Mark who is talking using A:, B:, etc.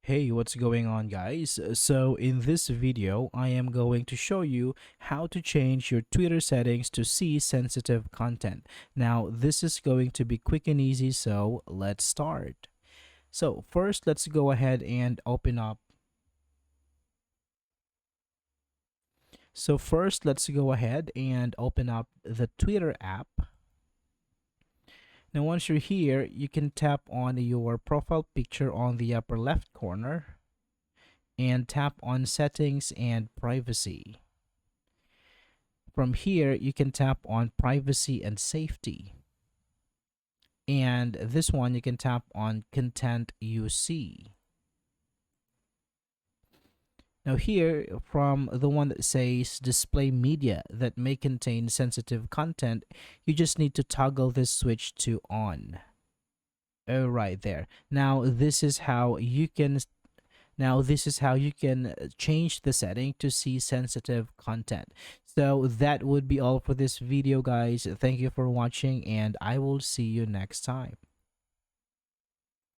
A: Hey, what's going on, guys? So in this video, I am going to show you how to change your Twitter settings to see sensitive content. Now, this is going to be quick and easy, so let's start. So first, let's go ahead and open up. So first, let's go ahead and open up the Twitter app. Now, once you're here, you can tap on your profile picture on the upper left corner and tap on settings and privacy. From here, you can tap on privacy and safety. And this one, you can tap on content you see. Now here, from the one that says display media that may contain sensitive content, you just need to toggle this switch to on. Oh, right there. Now this is how you can change the setting to see sensitive content. So that would be all for this video, guys. Thank you for watching, and I will see you next time.